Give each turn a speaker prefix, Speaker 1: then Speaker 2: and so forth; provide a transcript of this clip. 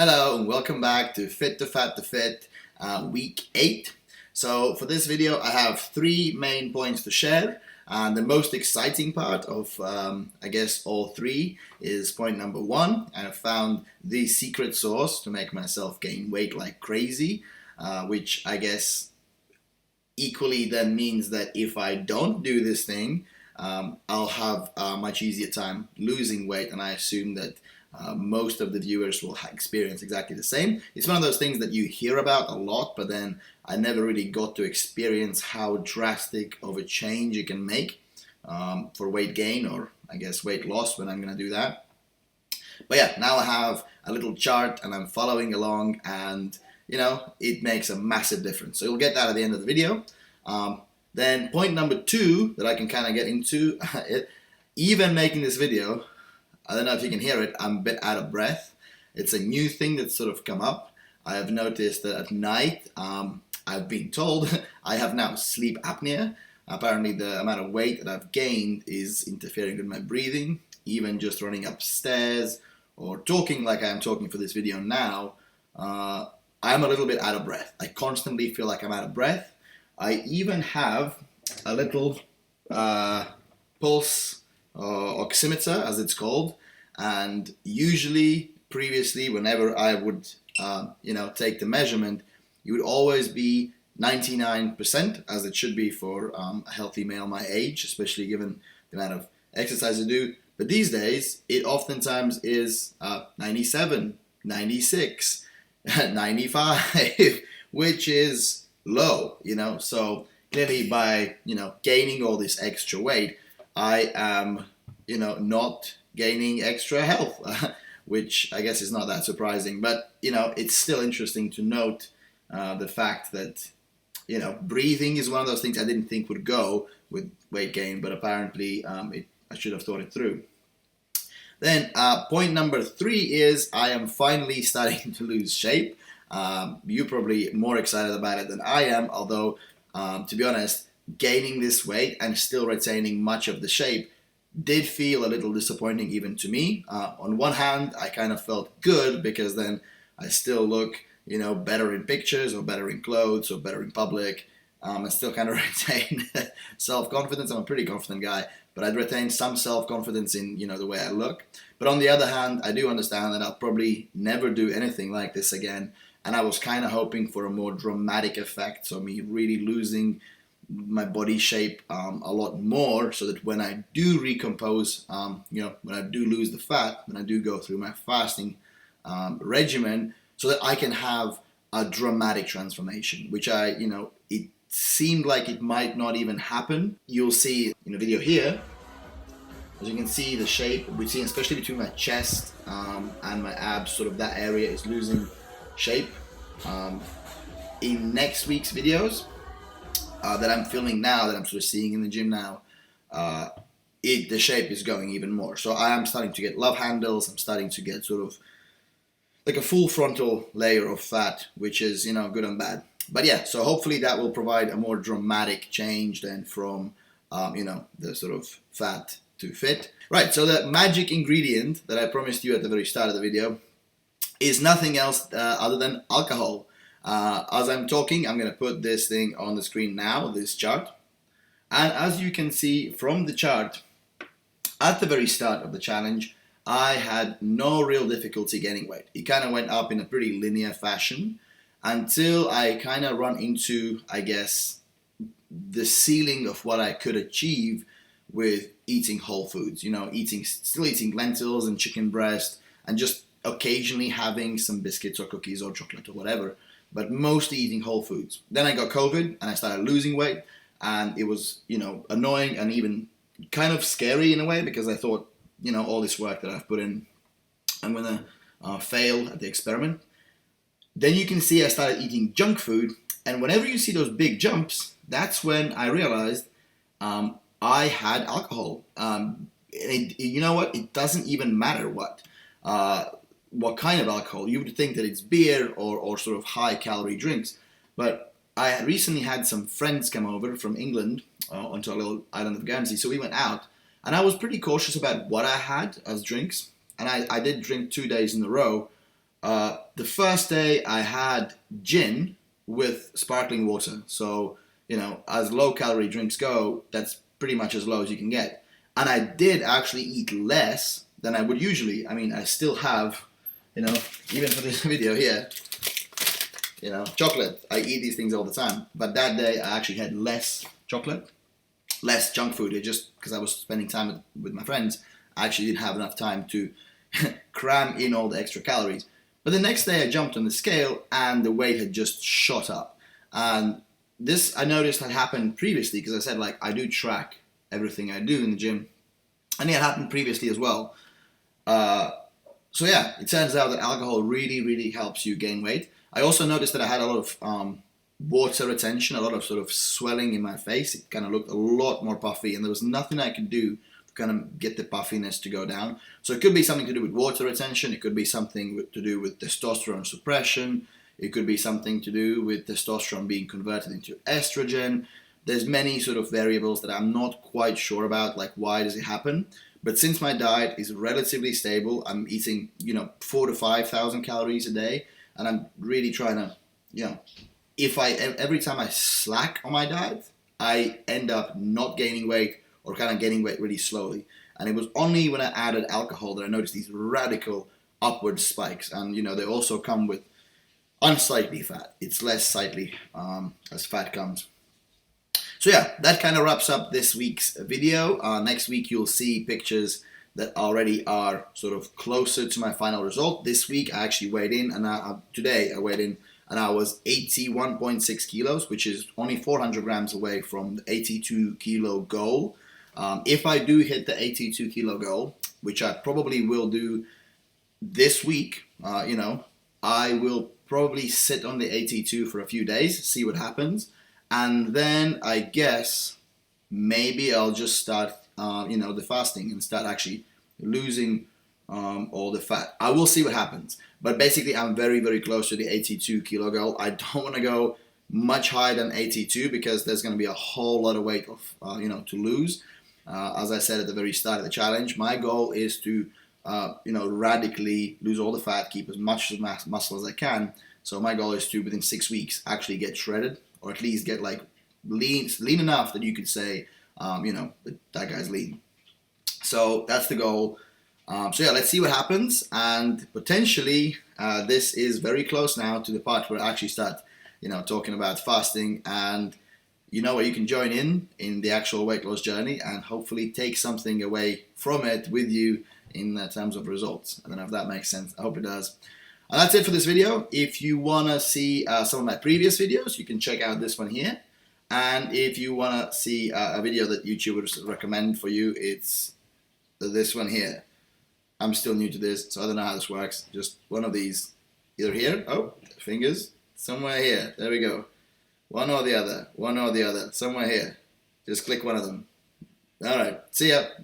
Speaker 1: Hello and welcome back to Fit to Fat to Fit week 8. So for this video I have 3 main points to share, and the most exciting part of I guess all 3 is point number 1. I have found the secret sauce to make myself gain weight like crazy, which I guess equally then means that if I don't do this thing, I'll have a much easier time losing weight, and I assume that most of the viewers will experience exactly the same. It's one of those things that you hear about a lot, but then I never really got to experience how drastic of a change it can make for weight gain, or I guess weight loss when I'm going to do that. But yeah, now I have a little chart and I'm following along, and you know, it makes a massive difference. So you'll get that at the end of the video. Then point number 2 that I can kind of get into, even making this video, I don't know if you can hear it, I'm a bit out of breath. It's a new thing that's sort of come up. I have noticed that at night, I've been told I have now sleep apnea. Apparently the amount of weight that I've gained is interfering with my breathing. Even just running upstairs or talking like I'm talking for this video now, I'm a little bit out of breath. I constantly feel like I'm out of breath. I even have a little pulse oximeter, as it's called, and usually previously whenever I would take the measurement, it would always be 99%, as it should be for a healthy male my age, especially given the amount of exercise I do. But these days it oftentimes is 97, 96, 95, which is low, so clearly by gaining all this extra weight, I am, not gaining extra health, which I guess is not that surprising. But, it's still interesting to note the fact that, breathing is one of those things I didn't think would go with weight gain, but apparently I should have thought it through. Then point number 3 is I am finally starting to lose shape. You're probably more excited about it than I am, although, to be honest, gaining this weight and still retaining much of the shape did feel a little disappointing even to me. On one hand, I kind of felt good because then I still look, better in pictures or better in clothes or better in public. I still kind of retain self-confidence. I'm a pretty confident guy, but I'd retain some self-confidence in, the way I look. But on the other hand, I do understand that I'll probably never do anything like this again. And I was kind of hoping for a more dramatic effect, so me really losing my body shape a lot more, so that when I do recompose, when I do lose the fat, when I do go through my fasting regimen, so that I can have a dramatic transformation, which it seemed like it might not even happen. You'll see in the video here, as you can see, the shape between, especially between my chest and my abs, sort of that area is losing shape. In next week's videos that I'm filming now, that I'm sort of seeing in the gym now, the shape is going even more. So I am starting to get love handles. I'm starting to get sort of like a full frontal layer of fat, which is, good and bad. But yeah, so hopefully that will provide a more dramatic change than from, the sort of fat to fit. Right, so the magic ingredient that I promised you at the very start of the video is nothing else other than alcohol. As I'm talking, I'm going to put this thing on the screen now, this chart. And as you can see from the chart, at the very start of the challenge, I had no real difficulty gaining weight. It kind of went up in a pretty linear fashion until I kind of run into, I guess, the ceiling of what I could achieve with eating whole foods. Still eating lentils and chicken breast, and just occasionally having some biscuits or cookies or chocolate or whatever, but mostly eating whole foods. Then I got COVID and I started losing weight, and it was, annoying and even kind of scary in a way, because I thought, all this work that I've put in, I'm gonna fail at the experiment. Then you can see I started eating junk food, and whenever you see those big jumps, that's when I realized I had alcohol. You know what? It doesn't even matter what kind of alcohol. You would think that it's beer or sort of high calorie drinks. But I recently had some friends come over from England onto a little island of Guernsey. So we went out, and I was pretty cautious about what I had as drinks. And I did drink 2 days in a row. The first day I had gin with sparkling water. So, as low calorie drinks go, that's pretty much as low as you can get. And I did actually eat less than I would usually. I mean, I still have, even for this video here, chocolate. I eat these things all the time. But that day I actually had less chocolate, less junk food. It just, because I was spending time with my friends, I actually didn't have enough time to cram in all the extra calories. But the next day I jumped on the scale and the weight had just shot up. And this I noticed had happened previously, because I said, like, I do track everything I do in the gym. And it had happened previously as well. So yeah, it turns out that alcohol really, really helps you gain weight. I also noticed that I had a lot of water retention, a lot of sort of swelling in my face. It kind of looked a lot more puffy, and there was nothing I could do to kind of get the puffiness to go down. So it could be something to do with water retention. It could be something to do with testosterone suppression. It could be something to do with testosterone being converted into estrogen. There's many sort of variables that I'm not quite sure about, like why does it happen. But since my diet is relatively stable, I'm eating, 4,000 to 5,000 calories a day, and I'm really trying to, every time I slack on my diet, I end up not gaining weight or kind of gaining weight really slowly. And it was only when I added alcohol that I noticed these radical upward spikes. And, they also come with unsightly fat. It's less sightly as fat comes. So yeah, that kind of wraps up this week's video. Next week you'll see pictures that already are sort of closer to my final result. This week I actually weighed in, and today I weighed in, and I was 81.6 kilos, which is only 400 grams away from the 82 kilo goal. If I do hit the 82 kilo goal, which I probably will do this week, I will probably sit on the 82 for a few days, see what happens. And then I guess maybe I'll just start, the fasting and start actually losing all the fat. I will see what happens. But basically, I'm very, very close to the 82 kilo goal. I don't want to go much higher than 82 because there's going to be a whole lot of weight to lose. As I said at the very start of the challenge, my goal is to, radically lose all the fat, keep as much muscle as I can. So my goal is to, within 6 weeks, actually get shredded, or at least get like lean enough that you could say, that guy's lean. So that's the goal. So yeah, let's see what happens. And potentially, this is very close now to the part where I actually start, talking about fasting, and where you can join in the actual weight loss journey and hopefully take something away from it with you in terms of results. I don't know if that makes sense. I hope it does. And that's it for this video. If you want to see some of my previous videos, you can check out this one here. And if you want to see a video that YouTube would recommend for you, it's this one here. I'm still new to this, so I don't know how this works. Just one of these. Either here, fingers, somewhere here. There we go. One or the other, somewhere here. Just click one of them. All right, see ya.